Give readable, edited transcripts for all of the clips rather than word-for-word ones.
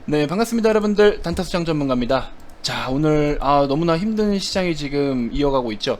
네, 반갑습니다 여러분들. 단타수장 전문가입니다. 자, 오늘 너무나 힘든 시장이 지금 이어가고 있죠.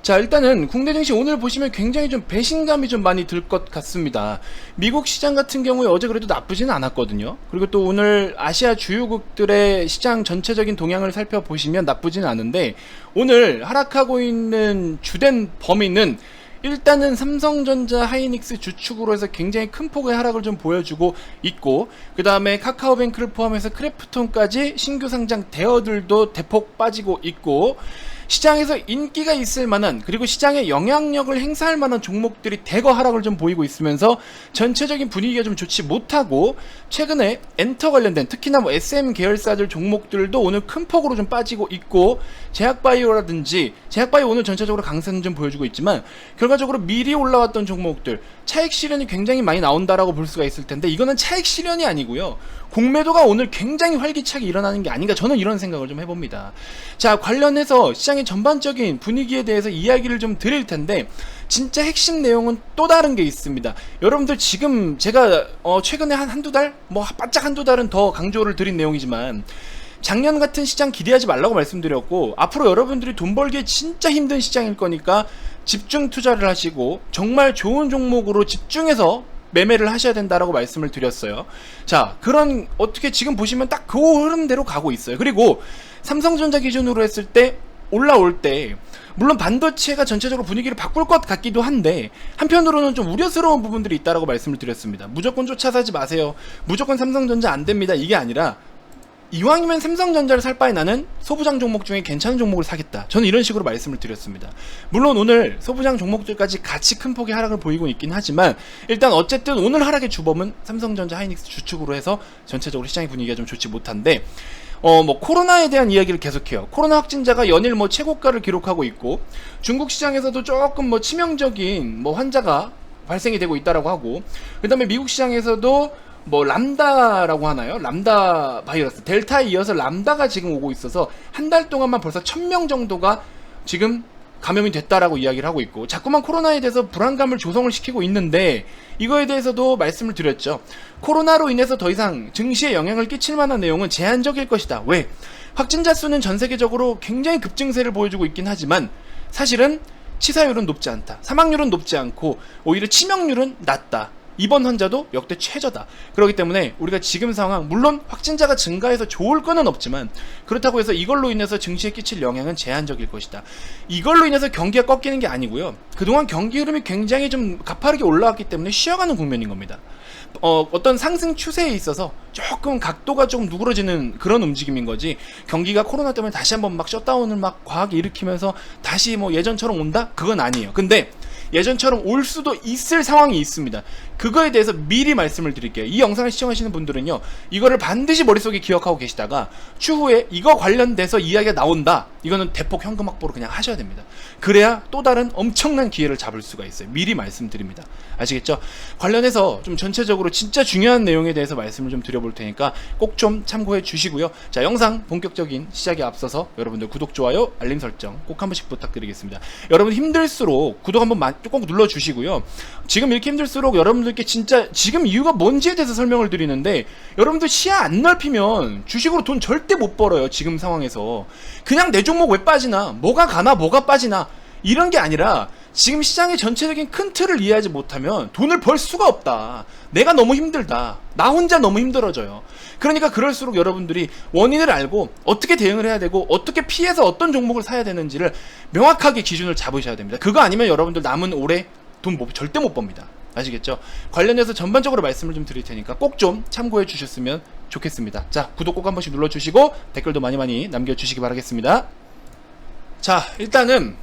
자, 일단은 국내 증시 오늘 보시면 굉장히 좀 배신감이 좀 많이 들 것 같습니다. 미국 시장 같은 경우에 어제 그래도 나쁘지는 않았거든요. 그리고 또 오늘 아시아 주요국들의 시장 전체적인 동향을 살펴보시면 나쁘지는 않은데, 오늘 하락하고 있는 주된 범위는 일단은 삼성전자, 하이닉스 주축으로 해서 굉장히 큰 폭의 하락을 좀 보여주고 있고, 그 다음에 카카오뱅크를 포함해서 크래프톤까지 신규 상장 대어들도 대폭 빠지고 있고, 시장에서 인기가 있을 만한, 그리고 시장에 영향력을 행사할 만한 종목들이 대거 하락을 좀 보이고 있으면서 전체적인 분위기가 좀 좋지 못하고, 최근에 엔터 관련된 특히나 뭐 SM 계열사들 종목들도 오늘 큰 폭으로 좀 빠지고 있고, 제약바이오라든지, 제약바이오 오늘 전체적으로 강세는 좀 보여주고 있지만 결과적으로 미리 올라왔던 종목들 차익 실현이 굉장히 많이 나온다라고 볼 수가 있을 텐데, 이거는 차익 실현이 아니고요, 공매도가 오늘 굉장히 활기차게 일어나는 게 아닌가, 저는 이런 생각을 좀 해봅니다. 자, 관련해서 시장의 전반적인 분위기에 대해서 이야기를 좀 드릴 텐데, 진짜 핵심 내용은 또 다른 게 있습니다. 여러분들 지금 제가 최근에 한두 달? 뭐 바짝 한두 달은 더 강조를 드린 내용이지만, 작년 같은 시장 기대하지 말라고 말씀드렸고, 앞으로 여러분들이 돈 벌기에 진짜 힘든 시장일 거니까 집중 투자를 하시고 정말 좋은 종목으로 집중해서 매매를 하셔야 된다라고 말씀을 드렸어요. 자, 그런 어떻게 지금 보시면 딱 그 흐름대로 가고 있어요. 그리고 삼성전자 기준으로 했을 때 올라올 때 물론 반도체가 전체적으로 분위기를 바꿀 것 같기도 한데, 한편으로는 좀 우려스러운 부분들이 있다라고 말씀을 드렸습니다. 무조건 쫓아 사지 마세요, 무조건 삼성전자 안 됩니다, 이게 아니라 이왕이면 삼성전자를 살 바에 나는 소부장 종목 중에 괜찮은 종목을 사겠다, 저는 이런 식으로 말씀을 드렸습니다. 물론 오늘 소부장 종목들까지 같이 큰 폭의 하락을 보이고 있긴 하지만, 일단 어쨌든 오늘 하락의 주범은 삼성전자, 하이닉스 주축으로 해서 전체적으로 시장의 분위기가 좀 좋지 못한데, 뭐 코로나에 대한 이야기를 계속해요. 코로나 확진자가 연일 뭐 최고가를 기록하고 있고, 중국 시장에서도 조금 뭐 치명적인 뭐 환자가 발생이 되고 있다라고 하고, 그 다음에 미국 시장에서도 뭐 람다라고 하나요? 람다 바이러스, 델타에 이어서 람다가 지금 오고 있어서 한 달 동안만 벌써 1000명 정도가 지금 감염이 됐다라고 이야기를 하고 있고, 자꾸만 코로나에 대해서 불안감을 조성을 시키고 있는데, 이거에 대해서도 말씀을 드렸죠. 코로나로 인해서 더 이상 증시에 영향을 끼칠 만한 내용은 제한적일 것이다. 왜? 확진자 수는 전 세계적으로 굉장히 급증세를 보여주고 있긴 하지만 사실은 치사율은 높지 않다, 사망률은 높지 않고 오히려 치명률은 낮다, 입원 환자도 역대 최저다. 그렇기 때문에 우리가 지금 상황, 물론 확진자가 증가해서 좋을 거는 없지만, 그렇다고 해서 이걸로 인해서 증시에 끼칠 영향은 제한적일 것이다. 이걸로 인해서 경기가 꺾이는 게 아니고요, 그동안 경기 흐름이 굉장히 좀 가파르게 올라왔기 때문에 쉬어가는 국면인 겁니다. 어떤 상승 추세에 있어서 조금 각도가 좀 누그러지는 그런 움직임인 거지, 경기가 코로나 때문에 다시 한번 막 셧다운을 막 과하게 일으키면서 다시 뭐 예전처럼 온다? 그건 아니에요. 근데 예전처럼 올 수도 있을 상황이 있습니다. 그거에 대해서 미리 말씀을 드릴게요. 이 영상을 시청하시는 분들은요, 이거를 반드시 머릿속에 기억하고 계시다가 추후에 이거 관련돼서 이야기가 나온다, 이거는 대폭 현금 확보를 그냥 하셔야 됩니다. 그래야 또 다른 엄청난 기회를 잡을 수가 있어요. 미리 말씀드립니다. 아시겠죠? 관련해서 좀 전체적으로 진짜 중요한 내용에 대해서 말씀을 좀 드려볼 테니까 꼭 좀 참고해 주시고요. 자, 영상 본격적인 시작에 앞서서 여러분들 구독, 좋아요, 알림 설정 꼭 한 번씩 부탁드리겠습니다. 여러분 힘들수록 구독 한번 꼭 눌러주시고요. 지금 이렇게 힘들수록 여러분들께 진짜 지금 이유가 뭔지에 대해서 설명을 드리는데, 여러분들 시야 안 넓히면 주식으로 돈 절대 못 벌어요. 지금 상황에서 그냥 내 종목 왜 빠지나, 뭐가 가나, 뭐가 빠지나, 이런 게 아니라 지금 시장의 전체적인 큰 틀을 이해하지 못하면 돈을 벌 수가 없다, 내가 너무 힘들다, 나 혼자 너무 힘들어져요. 그러니까 그럴수록 여러분들이 원인을 알고 어떻게 대응을 해야 되고 어떻게 피해서 어떤 종목을 사야 되는지를 명확하게 기준을 잡으셔야 됩니다. 그거 아니면 여러분들 남은 올해 돈 절대 못 법니다. 아시겠죠? 관련해서 전반적으로 말씀을 좀 드릴 테니까 꼭 좀 참고해 주셨으면 좋겠습니다. 자, 구독 꼭 한 번씩 눌러주시고 댓글도 많이 남겨주시기 바라겠습니다. 자, 일단은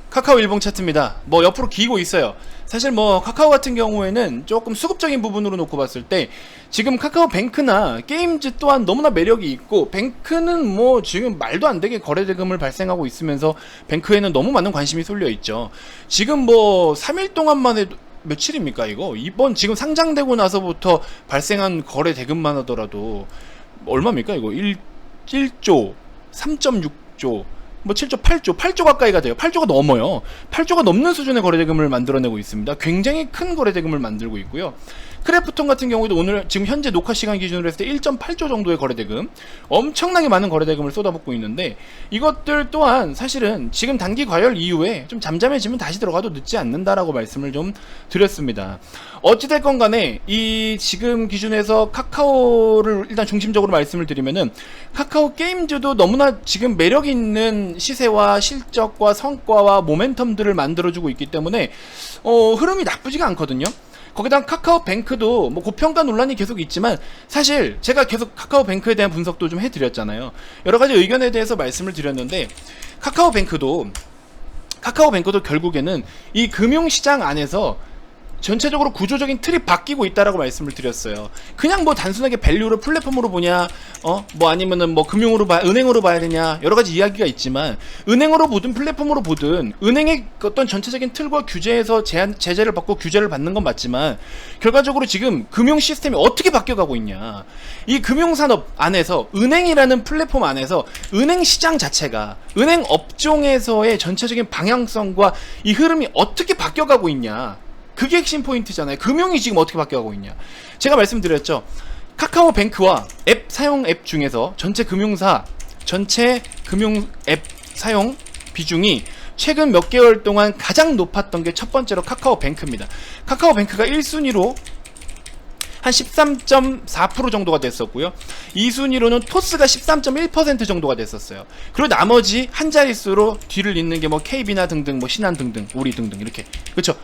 카카오 일봉 차트입니다. 뭐 옆으로 기고 있어요. 사실 뭐 카카오 같은 경우에는 조금 수급적인 부분으로 놓고 봤을 때 지금 카카오 뱅크나 게임즈 또한 너무나 매력이 있고, 뱅크는 뭐 지금 말도 안 되게 거래 대금을 발생하고 있으면서 뱅크에는 너무 많은 관심이 쏠려 있죠. 지금 뭐 3일 동안만 해도, 며칠입니까 이거? 이번 지금 상장되고 나서부터 발생한 거래 대금만 하더라도 얼마입니까 이거? 1조 3.6조 뭐 7조, 8조 가까이가 돼요. 8조가 넘어요. 8조가 넘는 수준의 거래대금을 만들어내고 있습니다. 굉장히 큰 거래대금을 만들고 있고요. 크래프톤 같은 경우에도 오늘 지금 현재 녹화 시간 기준으로 했을 때 1.8조 정도의 거래대금, 엄청나게 많은 거래대금을 쏟아붓고 있는데, 이것들 또한 사실은 지금 단기 과열 이후에 좀 잠잠해지면 다시 들어가도 늦지 않는다라고 말씀을 좀 드렸습니다. 어찌됐건 간에 이 지금 기준에서 카카오를 일단 중심적으로 말씀을 드리면은, 카카오 게임즈도 너무나 지금 매력 있는 시세와 실적과 성과와 모멘텀들을 만들어주고 있기 때문에 흐름이 나쁘지가 않거든요. 거기다 카카오뱅크도 뭐 고평가 논란이 계속 있지만, 사실 제가 계속 카카오뱅크에 대한 분석도 좀 해드렸잖아요. 여러가지 의견에 대해서 말씀을 드렸는데, 카카오뱅크도 결국에는 이 금융시장 안에서 전체적으로 구조적인 틀이 바뀌고 있다라고 말씀을 드렸어요. 그냥 뭐 단순하게 밸류를 플랫폼으로 보냐, 뭐 아니면은 뭐 은행으로 봐야 되냐, 여러 가지 이야기가 있지만, 은행으로 보든 플랫폼으로 보든 은행의 어떤 전체적인 틀과 규제에서 제재를 받고 규제를 받는 건 맞지만, 결과적으로 지금 금융 시스템이 어떻게 바뀌어가고 있냐, 이 금융산업 안에서 은행이라는 플랫폼 안에서 은행 시장 자체가 은행 업종에서의 전체적인 방향성과 이 흐름이 어떻게 바뀌어가고 있냐, 그게 핵심 포인트잖아요. 금융이 지금 어떻게 바뀌어가고 있냐. 제가 말씀드렸죠. 카카오뱅크와 사용 앱 중에서 전체 금융 앱 사용 비중이 최근 몇 개월 동안 가장 높았던 게 첫 번째로 카카오뱅크입니다. 카카오뱅크가 1순위로 한 13.4% 정도가 됐었고요. 2순위로는 토스가 13.1% 정도가 됐었어요. 그리고 나머지 한 자릿수로 뒤를 잇는 게 뭐 KB나 등등, 뭐 신한 등등, 우리 등등 이렇게. 그렇죠?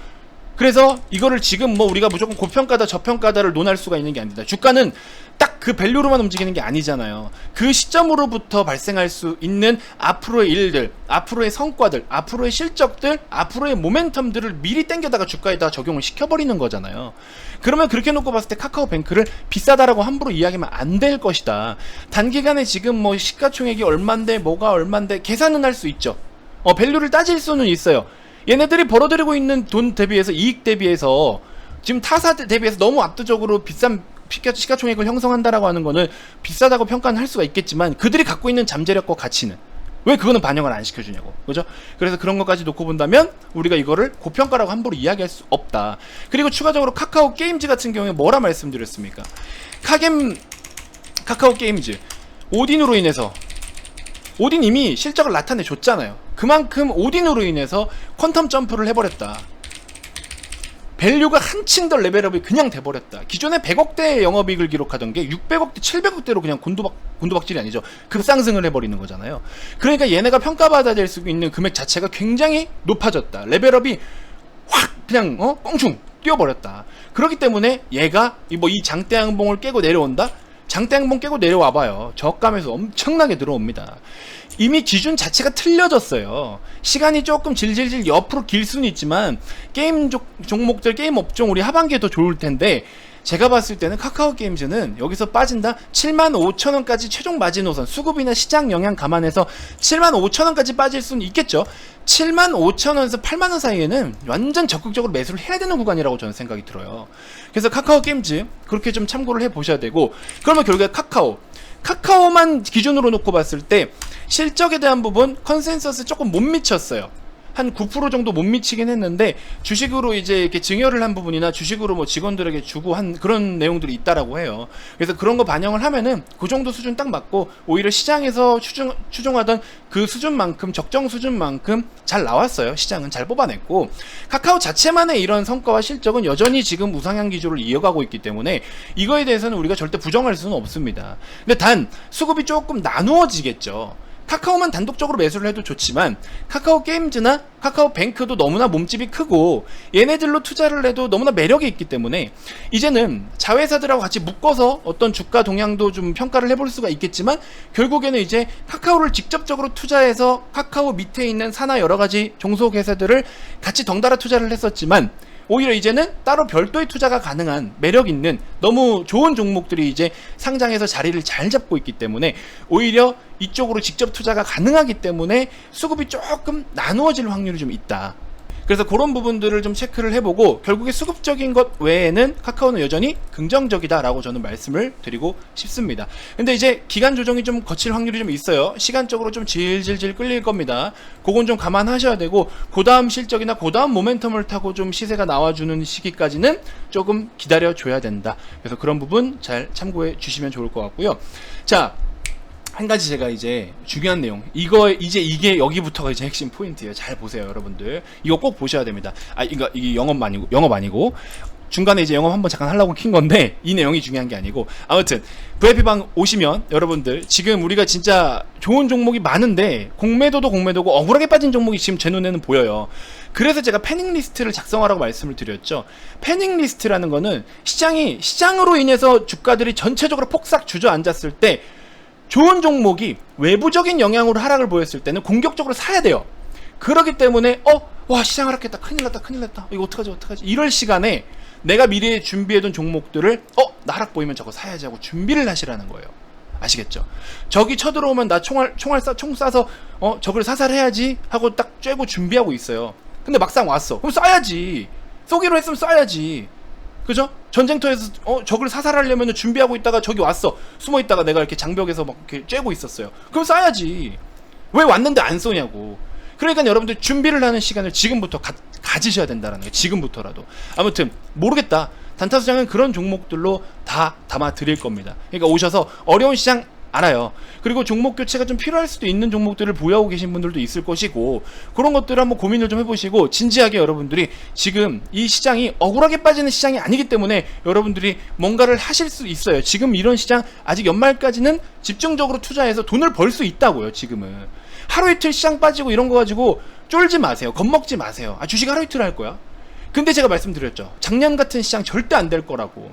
그래서 이거를 지금 뭐 우리가 무조건 고평가다 저평가다를 논할 수가 있는 게 아니다. 주가는 딱 그 밸류로만 움직이는 게 아니잖아요. 그 시점으로부터 발생할 수 있는 앞으로의 일들, 앞으로의 성과들, 앞으로의 실적들, 앞으로의 모멘텀들을 미리 땡겨다가 주가에다 적용을 시켜버리는 거잖아요. 그러면 그렇게 놓고 봤을 때 카카오뱅크를 비싸다라고 함부로 이야기하면 안 될 것이다. 단기간에 지금 뭐 시가총액이 얼만데 뭐가 얼만데 계산은 할 수 있죠. 밸류를 따질 수는 있어요. 얘네들이 벌어들이고 있는 돈 대비해서, 이익 대비해서, 지금 타사 대비해서 너무 압도적으로 비싼 시가총액을 형성한다라고 하는 거는 비싸다고 평가는 할 수가 있겠지만, 그들이 갖고 있는 잠재력과 가치는 왜 그거는 반영을 안 시켜주냐고. 그죠? 그래서 그런 것까지 놓고 본다면 우리가 이거를 고평가라고 함부로 이야기할 수 없다. 그리고 추가적으로 카카오 게임즈 같은 경우에 뭐라 말씀드렸습니까? 카카오 게임즈 오딘으로 인해서, 오딘 이미 실적을 나타내 줬잖아요. 그만큼 오딘으로 인해서 퀀텀 점프를 해버렸다. 밸류가 한층 더 레벨업이 그냥 돼버렸다. 기존에 100억대 영업이익을 기록하던 게 600억대, 700억대로 그냥 곤두박질이 아니죠. 급상승을 해버리는 거잖아요. 그러니까 얘네가 평가받아야 될 수 있는 금액 자체가 굉장히 높아졌다. 레벨업이 확 그냥 뻥충 뛰어버렸다. 그렇기 때문에 얘가 이 장대양봉을 깨고 내려온다? 장대양봉 깨고 내려와봐요. 저가에서 엄청나게 들어옵니다. 이미 기준 자체가 틀려졌어요. 시간이 조금 질질질 옆으로 길 수는 있지만, 게임 종목들, 게임 업종 우리 하반기에 더 좋을 텐데, 제가 봤을 때는 카카오 게임즈는 여기서 빠진다? 75,000원까지 최종 마지노선, 수급이나 시장 영향 감안해서 75,000원까지 빠질 수는 있겠죠. 75,000원에서 80,000원 사이에는 완전 적극적으로 매수를 해야 되는 구간이라고 저는 생각이 들어요. 그래서 카카오 게임즈 그렇게 좀 참고를 해 보셔야 되고, 그러면 결국에 카카오만 기준으로 놓고 봤을 때 실적에 대한 부분 컨센서스 조금 못 미쳤어요. 한 9% 정도 못 미치긴 했는데, 주식으로 이제 이렇게 증여를 한 부분이나 주식으로 뭐 직원들에게 주고 한 그런 내용들이 있다라고 해요. 그래서 그런 거 반영을 하면은 그 정도 수준 딱 맞고, 오히려 시장에서 추정하던 그 수준만큼, 적정 수준만큼 잘 나왔어요. 시장은 잘 뽑아냈고, 카카오 자체만의 이런 성과와 실적은 여전히 지금 우상향 기조를 이어가고 있기 때문에 이거에 대해서는 우리가 절대 부정할 수는 없습니다. 근데 단 수급이 조금 나누어지겠죠. 카카오만 단독적으로 매수를 해도 좋지만, 카카오 게임즈나 카카오 뱅크도 너무나 몸집이 크고 얘네들로 투자를 해도 너무나 매력이 있기 때문에, 이제는 자회사들하고 같이 묶어서 어떤 주가 동향도 좀 평가를 해볼 수가 있겠지만, 결국에는 이제 카카오를 직접적으로 투자해서 카카오 밑에 있는 산하 여러가지 종속회사들을 같이 덩달아 투자를 했었지만, 오히려 이제는 따로 별도의 투자가 가능한 매력 있는 너무 좋은 종목들이 이제 상장해서 자리를 잘 잡고 있기 때문에, 오히려 이쪽으로 직접 투자가 가능하기 때문에 수급이 조금 나누어질 확률이 좀 있다. 그래서 그런 부분들을 좀 체크를 해보고 결국에 수급적인 것 외에는 카카오는 여전히 긍정적이다라고 저는 말씀을 드리고 싶습니다. 근데 이제 기간 조정이 좀 거칠 확률이 좀 있어요. 시간적으로 좀 질질질 끌릴 겁니다. 그건 좀 감안하셔야 되고 그 다음 실적이나 그 다음 모멘텀을 타고 좀 시세가 나와주는 시기까지는 조금 기다려줘야 된다. 그래서 그런 부분 잘 참고해 주시면 좋을 것 같고요. 자, 한 가지 제가 이제 중요한 내용, 이게 여기부터가 이제 핵심 포인트예요. 잘 보세요, 여러분들. 이거 꼭 보셔야 됩니다. 이게 영업 아니고 중간에 이제 영업 한번 잠깐 하려고 킨 건데 이 내용이 중요한 게 아니고, 아무튼 VIP방 오시면 여러분들 지금 우리가 진짜 좋은 종목이 많은데 공매도도 공매도고 억울하게 빠진 종목이 지금 제 눈에는 보여요. 그래서 제가 패닝 리스트를 작성하라고 말씀을 드렸죠. 패닝 리스트라는 거는 시장으로 인해서 주가들이 전체적으로 폭삭 주저앉았을 때 좋은 종목이 외부적인 영향으로 하락을 보였을 때는 공격적으로 사야 돼요. 그렇기 때문에 와, 시장 하락했다, 큰일 났다, 이거 어떡하지 이럴 시간에 내가 미리에 준비해둔 종목들을 나 하락 보이면 저거 사야지 하고 준비를 하시라는 거예요. 아시겠죠? 적이 쳐들어오면 나 총 쏴서 적을 사살해야지 하고 딱 쬐고 준비하고 있어요. 근데 막상 왔어. 그럼 쏴야지. 쏘기로 했으면 쏴야지. 그죠? 전쟁터에서 적을 사살하려면 준비하고 있다가 적이 왔어. 숨어있다가 내가 이렇게 장벽에서 막 이렇게 쬐고 있었어요. 그럼 쏴야지. 왜 왔는데 안 쏘냐고. 그러니까 여러분들 준비를 하는 시간을 지금부터 가지셔야 된다는 거예요. 지금부터라도. 아무튼 모르겠다. 단타수장은 그런 종목들로 다 담아 드릴 겁니다. 그러니까 오셔서 어려운 시장 알아요. 그리고 종목 교체가 좀 필요할 수도 있는 종목들을 보유하고 계신 분들도 있을 것이고, 그런 것들을 한번 고민을 좀 해보시고, 진지하게 여러분들이 지금 이 시장이 억울하게 빠지는 시장이 아니기 때문에 여러분들이 뭔가를 하실 수 있어요. 지금 이런 시장 아직 연말까지는 집중적으로 투자해서 돈을 벌 수 있다고요. 지금은 하루 이틀 시장 빠지고 이런 거 가지고 쫄지 마세요. 겁먹지 마세요. 주식 하루 이틀 할 거야? 근데 제가 말씀드렸죠. 작년 같은 시장 절대 안 될 거라고.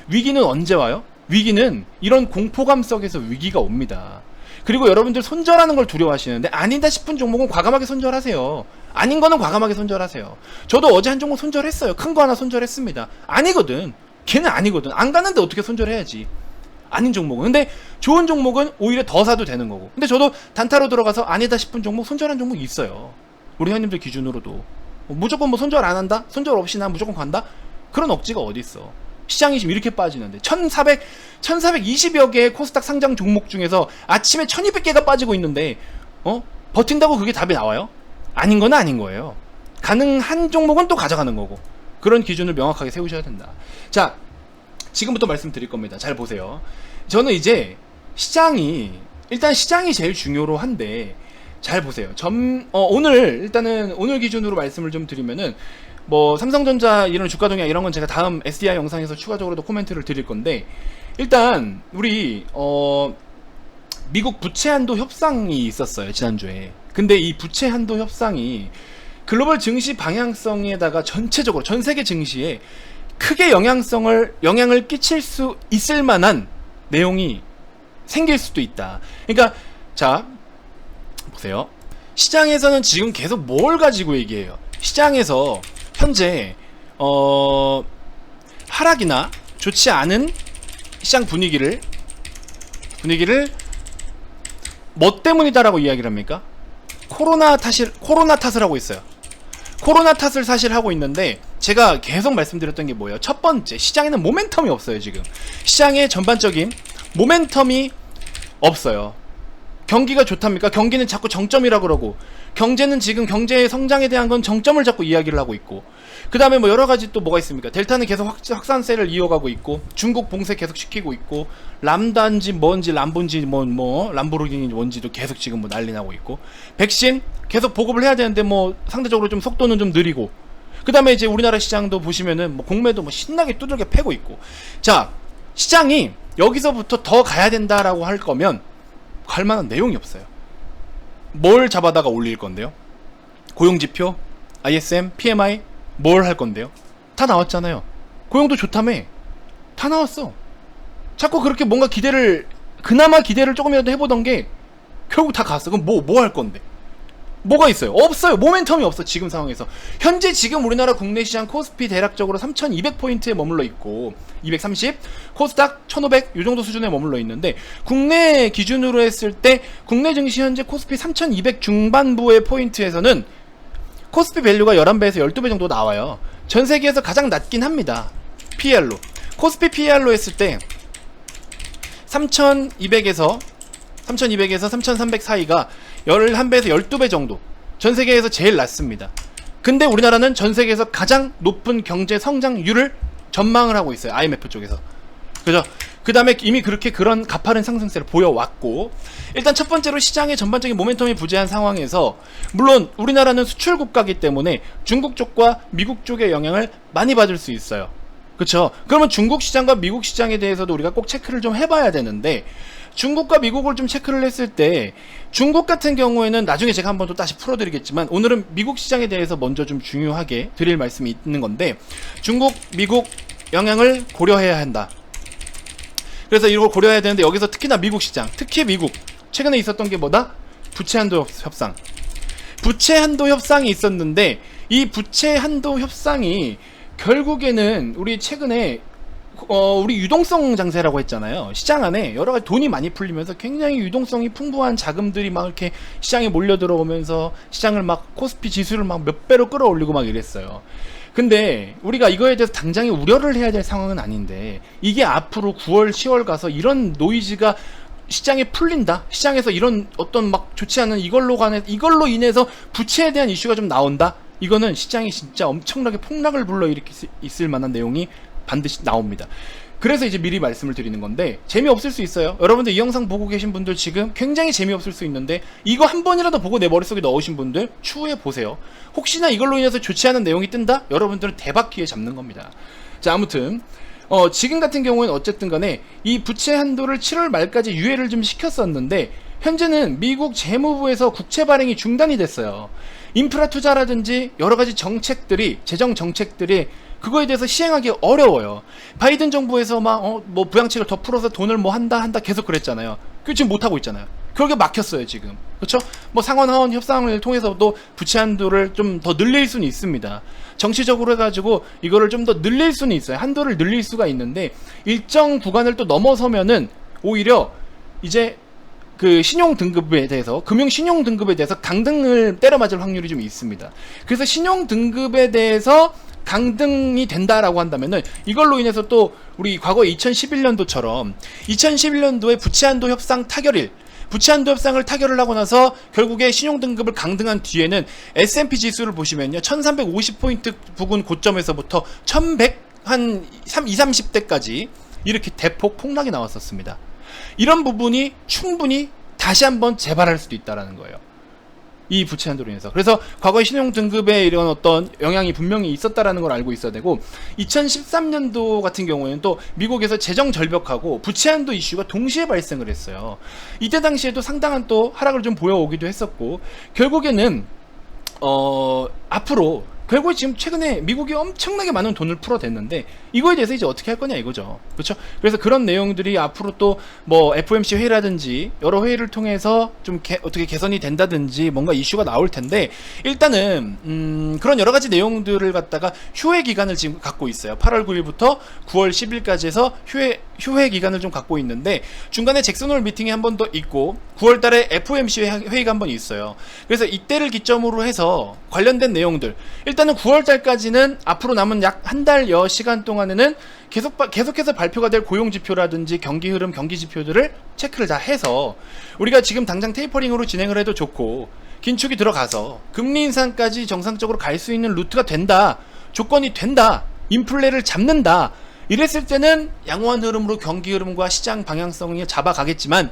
위기는 언제 와요? 위기는 이런 공포감 속에서 위기가 옵니다. 그리고 여러분들 손절하는 걸 두려워하시는데 아니다 싶은 종목은 과감하게 손절하세요. 아닌 거는 과감하게 손절하세요. 저도 어제 한 종목 손절했어요. 큰 거 하나 손절했습니다. 아니거든. 걔는 아니거든. 안 가는데 어떻게 손절해야지. 아닌 종목은. 근데 좋은 종목은 오히려 더 사도 되는 거고. 근데 저도 단타로 들어가서 아니다 싶은 종목 손절한 종목이 있어요. 우리 회원님들 기준으로도. 무조건 손절 안 한다? 손절 없이 난 무조건 간다? 그런 억지가 어디 있어. 시장이 지금 이렇게 빠지는데 1420여 개의 코스닥 상장 종목 중에서 아침에 1200개가 빠지고 있는데 버틴다고 그게 답이 나와요? 아닌 건 아닌 거예요. 가능한 종목은 또 가져가는 거고. 그런 기준을 명확하게 세우셔야 된다. 자, 지금부터 말씀드릴 겁니다. 잘 보세요. 저는 이제 일단 시장이 제일 중요로 한데, 잘 보세요. 오늘 기준으로 말씀을 좀 드리면은, 삼성전자 이런 주가 동향 이런 건 제가 다음 SDI 영상에서 추가적으로도 코멘트를 드릴 건데, 일단 우리 미국 부채 한도 협상이 있었어요, 지난주에. 근데 이 부채 한도 협상이 글로벌 증시 방향성에다가 전체적으로 전 세계 증시에 크게 영향을 끼칠 수 있을 만한 내용이 생길 수도 있다. 그러니까 자, 보세요. 시장에서는 지금 계속 뭘 가지고 얘기해요? 시장에서 현재 하락이나 좋지 않은 시장 분위기를 뭐 때문이다라고 이야기를 합니까? 코로나 탓을 하고 있어요. 코로나 탓을 사실 하고 있는데, 제가 계속 말씀드렸던 게 뭐예요? 첫 번째, 시장에는 모멘텀이 없어요. 지금 시장의 전반적인 모멘텀이 없어요. 경기가 좋답니까? 경기는 자꾸 정점이라 그러고, 경제는 지금 경제의 성장에 대한 건 정점을 자꾸 이야기를 하고 있고, 그 다음에 여러 가지 또 뭐가 있습니까? 델타는 계속 확산세를 이어가고 있고, 중국 봉쇄 계속 시키고 있고, 람다인지 뭔지 람본지 람보르기니 뭔지도 계속 지금 난리 나고 있고, 백신 계속 보급을 해야 되는데 상대적으로 좀 속도는 좀 느리고, 그 다음에 이제 우리나라 시장도 보시면은 공매도 신나게 두들겨 패고 있고. 자, 시장이 여기서부터 더 가야 된다라고 할 거면 갈 만한 내용이 없어요. 뭘 잡아다가 올릴 건데요? 고용지표, ISM, PMI 뭘 할 건데요? 다 나왔잖아요. 고용도 좋다며. 다 나왔어. 자꾸 그렇게 뭔가 그나마 기대를 조금이라도 해보던 게 결국 다 갔어. 그럼 뭐 할 건데? 뭐가 있어요? 없어요. 모멘텀이 없어. 지금 상황에서. 현재 지금 우리나라 국내 시장 코스피 대략적으로 3200포인트에 머물러 있고, 230, 코스닥 1500 이 정도 수준에 머물러 있는데, 국내 기준으로 했을 때 국내 증시 현재 코스피 3200 중반부의 포인트에서는 코스피 밸류가 11배에서 12배 정도 나와요. 전 세계에서 가장 낮긴 합니다. PER로. 코스피 PER로 했을 때 3200에서 3300 사이가 11배에서 12배 정도. 전 세계에서 제일 낮습니다. 근데 우리나라는 전 세계에서 가장 높은 경제 성장률을 전망을 하고 있어요. IMF 쪽에서. 그죠? 그 다음에 이미 그런 가파른 상승세를 보여왔고, 일단 첫 번째로 시장의 전반적인 모멘텀이 부재한 상황에서, 물론 우리나라는 수출 국가이기 때문에 중국 쪽과 미국 쪽의 영향을 많이 받을 수 있어요. 그쵸? 그러면 중국 시장과 미국 시장에 대해서도 우리가 꼭 체크를 좀 해봐야 되는데, 중국과 미국을 좀 체크를 했을 때, 중국 같은 경우에는 나중에 제가 한번 또 다시 풀어드리겠지만, 오늘은 미국 시장에 대해서 먼저 좀 중요하게 드릴 말씀이 있는 건데, 중국, 미국 영향을 고려해야 한다. 그래서 이걸 고려해야 되는데, 여기서 특히나 미국 시장, 특히 미국, 최근에 있었던 게 뭐다? 부채 한도 협상. 부채 한도 협상이 있었는데, 이 부채 한도 협상이 결국에는 우리 최근에 우리 유동성 장세라고 했잖아요. 시장 안에 여러 가지 돈이 많이 풀리면서 굉장히 유동성이 풍부한 자금들이 막 이렇게 시장에 몰려 들어오면서 시장을 막 코스피 지수를 막 몇 배로 끌어올리고 막 이랬어요. 근데 우리가 이거에 대해서 당장에 우려를 해야 될 상황은 아닌데, 이게 앞으로 9월 10월 가서 이런 노이즈가 시장에 풀린다, 시장에서 이런 어떤 막 좋지 않은 이걸로 인해서 부채에 대한 이슈가 좀 나온다, 이거는 시장이 진짜 엄청나게 폭락을 불러일으킬 수 있을 만한 내용이 반드시 나옵니다. 그래서 이제 미리 말씀을 드리는 건데, 재미없을 수 있어요. 여러분들 이 영상 보고 계신 분들 지금 굉장히 재미없을 수 있는데, 이거 한 번이라도 보고 내 머릿속에 넣으신 분들 추후에 보세요. 혹시나 이걸로 인해서 좋지 않은 내용이 뜬다? 여러분들은 대박 기회 잡는 겁니다. 자, 아무튼 지금 같은 경우에는 어쨌든 간에 이 부채 한도를 7월 말까지 유예를 좀 시켰었는데, 현재는 미국 재무부에서 국채 발행이 중단이 됐어요. 인프라 투자라든지 여러 가지 정책들이, 재정 정책들이 그거에 대해서 시행하기 어려워요. 바이든 정부에서 막 뭐 부양책을 더 풀어서 돈을 뭐 한다 계속 그랬잖아요. 그 지금 못 하고 있잖아요. 그렇게 막혔어요 지금. 그렇죠? 뭐 상원 하원 협상을 통해서도 부채 한도를 좀 더 늘릴 수는 있습니다. 정치적으로 해가지고 이거를 좀 더 늘릴 수는 있어요. 한도를 늘릴 수가 있는데, 일정 구간을 또 넘어서면은 오히려 이제 그 신용 등급에 대해서, 금융 신용 등급에 대해서 강등을 때려맞을 확률이 좀 있습니다. 그래서 신용 등급에 대해서 강등이 된다라고 한다면은, 이걸로 인해서 또 우리 과거 2011년도처럼 2011년도에 부채한도 협상 타결일, 부채한도 협상을 타결을 하고 나서 결국에 신용등급을 강등한 뒤에는 S&P 지수를 보시면요, 1350포인트 부근 고점에서부터 1100 한 30대까지 이렇게 대폭 폭락이 나왔었습니다. 이런 부분이 충분히 다시 한번 재발할 수도 있다라는 거예요, 이 부채 한도로 인해서. 그래서 과거의 신용 등급에 이런 어떤 영향이 분명히 있었다라는 걸 알고 있어야 되고, 2013년도 같은 경우에는 또 미국에서 재정 절벽하고 부채 한도 이슈가 동시에 발생을 했어요. 이때 당시에도 상당한 또 하락을 좀 보여오기도 했었고, 결국에는 앞으로 결국에 지금 최근에 미국이 엄청나게 많은 돈을 풀어댔는데, 이거에 대해서 이제 어떻게 할 거냐 이거죠. 그렇죠? 그래서 그런 내용들이 앞으로 또 뭐 FOMC 회의라든지 여러 회의를 통해서 좀 어떻게 개선이 된다든지 뭔가 이슈가 나올 텐데, 일단은 그런 여러 가지 내용들을 갖다가 휴회 기간을 지금 갖고 있어요. 8월 9일부터 9월 10일까지 해서 휴회 기간을 좀 갖고 있는데, 중간에 잭슨홀 미팅이 한 번 더 있고 9월 달에 FOMC 회의가 한 번 있어요. 그래서 이때를 기점으로 해서 관련된 내용들, 일단은 9월 달까지는 앞으로 남은 약 한 달여 시간 동안에는 계속해서 발표가 될 고용 지표라든지 경기 흐름, 경기 지표들을 체크를 다 해서, 우리가 지금 당장 테이퍼링으로 진행을 해도 좋고 긴축이 들어가서 금리 인상까지 정상적으로 갈 수 있는 루트가 된다, 조건이 된다, 인플레를 잡는다, 이랬을 때는 양호한 흐름으로 경기 흐름과 시장 방향성이 잡아가겠지만,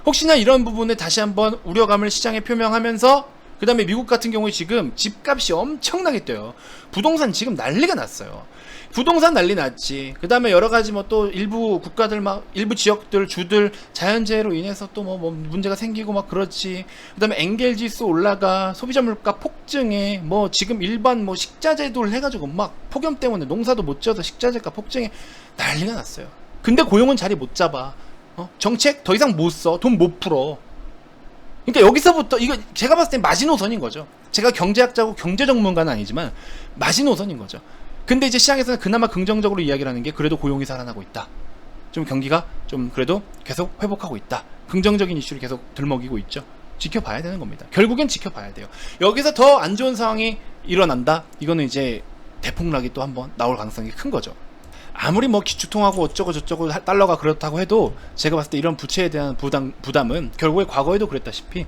혹시나 이런 부분에 다시 한번 우려감을 시장에 표명하면서, 그 다음에 미국 같은 경우에 지금 집값이 엄청나게 뛰어요. 부동산 지금 난리가 났어요. 부동산 난리 났지. 그 다음에 여러 가지 뭐 또 일부 국가들 막, 일부 지역들, 주들 자연재해로 인해서 또 뭐 문제가 생기고 막 그렇지. 그 다음에 엔겔 지수 올라가, 소비자 물가 폭증에, 뭐 지금 일반 뭐 식자재들 해가지고 막 폭염 때문에 농사도 못 지어서 식자재가 폭증에 난리가 났어요. 근데 고용은 자리 못 잡아. 정책 더 이상 못 써. 돈 못 풀어. 그러니까 여기서부터 이거 제가 봤을 땐 마지노선인 거죠. 제가 경제학자고 경제 전문가는 아니지만 마지노선인 거죠. 근데 이제 시장에서는 그나마 긍정적으로 이야기를 하는 게, 그래도 고용이 살아나고 있다, 좀 경기가 좀 그래도 계속 회복하고 있다, 긍정적인 이슈를 계속 들먹이고 있죠. 지켜봐야 되는 겁니다. 결국엔 지켜봐야 돼요. 여기서 더 안 좋은 상황이 일어난다? 이거는 이제 대폭락이 또 한번 나올 가능성이 큰 거죠. 아무리 뭐 기축통하고 어쩌고 저쩌고 달러가 그렇다고 해도 제가 봤을 때 이런 부채에 대한 부담은 결국에 과거에도 그랬다시피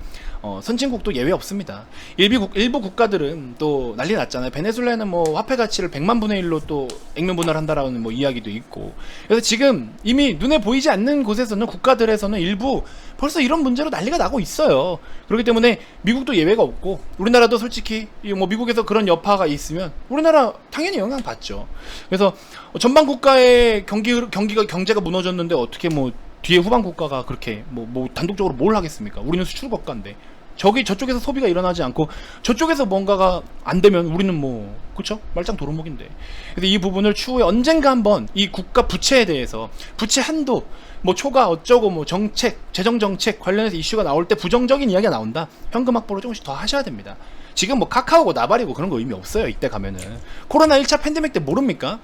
선진국도 예외 없습니다. 일부 국가들은 또 난리 났잖아요. 베네수엘라는 뭐 화폐 가치를 100만 분의 1로 또 액면 분할을 한다라는 뭐 이야기도 있고. 그래서 지금 이미 눈에 보이지 않는 곳에서는 국가들에서는 일부 벌써 이런 문제로 난리가 나고 있어요. 그렇기 때문에 미국도 예외가 없고 우리나라도 솔직히 뭐 미국에서 그런 여파가 있으면 우리나라 당연히 영향 받죠. 그래서 전반 국가의 경제가 무너졌는데 어떻게 뭐 뒤에 후반 국가가 그렇게 뭐 단독적으로 뭘 하겠습니까? 우리는 수출 국가인데 저쪽에서 소비가 일어나지 않고 저쪽에서 뭔가가 안 되면 우리는 뭐 그쵸? 말짱 도루묵인데. 그래서 이 부분을 추후에 언젠가 한번 이 국가 부채에 대해서 부채 한도 뭐 초과 어쩌고 뭐 정책 재정 정책 관련해서 이슈가 나올 때 부정적인 이야기가 나온다. 현금 확보를 조금씩 더 하셔야 됩니다. 지금 뭐 카카오고 나발이고 그런 거 의미 없어요. 이때 가면은 코로나 1차 팬데믹 때 모릅니까?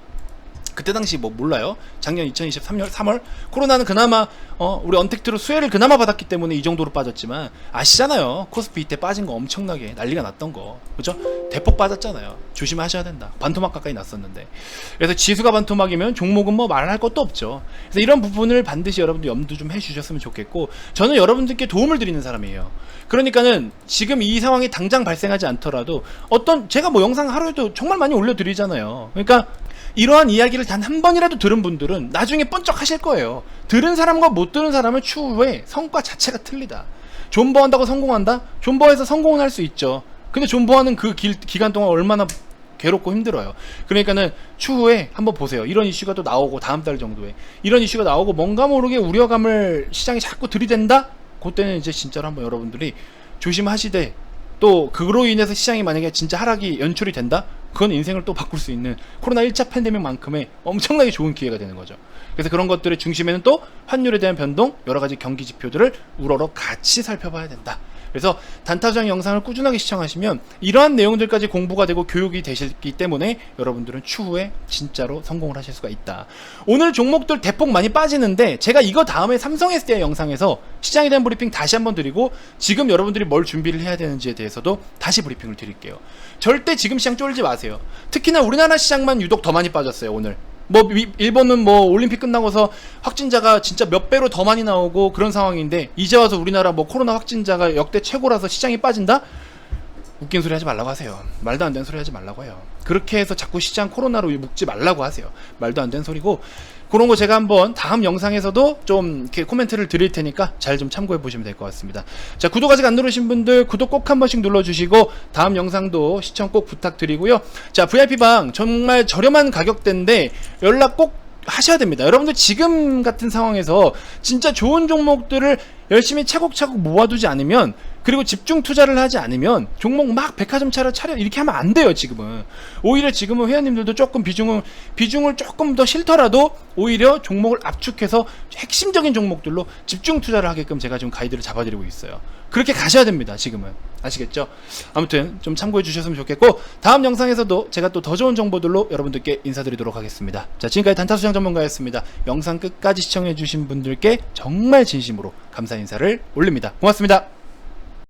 그때 당시 뭐 몰라요? 작년 2023년 3월 코로나는 그나마 우리 언택트로 수혜를 그나마 받았기 때문에 이 정도로 빠졌지만 아시잖아요. 코스피 이때 빠진 거 엄청나게 난리가 났던 거 그죠? 대폭 빠졌잖아요. 조심하셔야 된다. 반토막 가까이 났었는데. 그래서 지수가 반토막이면 종목은 뭐 말할 것도 없죠. 그래서 이런 부분을 반드시 여러분들 염두 좀 해주셨으면 좋겠고, 저는 여러분들께 도움을 드리는 사람이에요. 그러니까는 지금 이 상황이 당장 발생하지 않더라도 제가 뭐 영상 하루에도 정말 많이 올려드리잖아요. 그러니까 이러한 이야기를 단 한 번이라도 들은 분들은 나중에 번쩍 하실 거예요. 들은 사람과 못 들은 사람은 추후에 성과 자체가 틀리다. 존버한다고 성공한다? 존버해서 성공은 할 수 있죠. 근데 존버하는 그 기간 동안 얼마나 괴롭고 힘들어요. 그러니까는 추후에 한번 보세요. 이런 이슈가 또 나오고 다음 달 정도에 이런 이슈가 나오고 뭔가 모르게 우려감을 시장이 자꾸 들이댄다? 그때는 이제 진짜로 한번 여러분들이 조심하시되, 또 그로 인해서 시장이 만약에 진짜 하락이 연출이 된다? 그건 인생을 또 바꿀 수 있는 코로나 1차 팬데믹만큼의 엄청나게 좋은 기회가 되는 거죠. 그래서 그런 것들의 중심에는 또 환율에 대한 변동, 여러가지 경기 지표들을 우러러 같이 살펴봐야 된다. 그래서 단타조정 영상을 꾸준하게 시청하시면 이러한 내용들까지 공부가 되고 교육이 되시기 때문에 여러분들은 추후에 진짜로 성공을 하실 수가 있다. 오늘 종목들 대폭 많이 빠지는데 제가 이거 다음에 삼성 SDI 영상에서 시장에 대한 브리핑 다시 한번 드리고, 지금 여러분들이 뭘 준비를 해야 되는지에 대해서도 다시 브리핑을 드릴게요. 절대 지금 시장 쫄지 마세요. 특히나 우리나라 시장만 유독 더 많이 빠졌어요. 오늘 뭐 일본은 뭐 올림픽 끝나고서 확진자가 진짜 몇 배로 더 많이 나오고 그런 상황인데, 이제 와서 우리나라 뭐 코로나 확진자가 역대 최고라서 시장이 빠진다? 웃긴 소리 하지 말라고 하세요. 말도 안 되는 소리 하지 말라고 해요. 그렇게 해서 자꾸 시장 코로나로 묶지 말라고 하세요. 말도 안 되는 소리고, 그런 거 제가 한번 다음 영상에서도 좀 이렇게 코멘트를 드릴 테니까 잘 좀 참고해 보시면 될 것 같습니다. 자, 구독 아직 안 누르신 분들 구독 꼭 한 번씩 눌러주시고 다음 영상도 시청 꼭 부탁드리고요. 자, VIP방 정말 저렴한 가격대인데 연락 꼭 하셔야 됩니다. 여러분들 지금 같은 상황에서 진짜 좋은 종목들을 열심히 차곡차곡 모아두지 않으면, 그리고 집중 투자를 하지 않으면 종목 막 백화점 차려 이렇게 하면 안 돼요. 지금은 오히려 지금은 회원님들도 조금 비중을 조금 더 싫더라도 오히려 종목을 압축해서 핵심적인 종목들로 집중 투자를 하게끔 제가 지금 가이드를 잡아드리고 있어요. 그렇게 가셔야 됩니다. 지금은 아시겠죠? 아무튼 좀 참고해 주셨으면 좋겠고, 다음 영상에서도 제가 또 더 좋은 정보들로 여러분들께 인사드리도록 하겠습니다. 자, 지금까지 단타수장 전문가였습니다. 영상 끝까지 시청해 주신 분들께 정말 진심으로 감사 인사를 올립니다. 고맙습니다.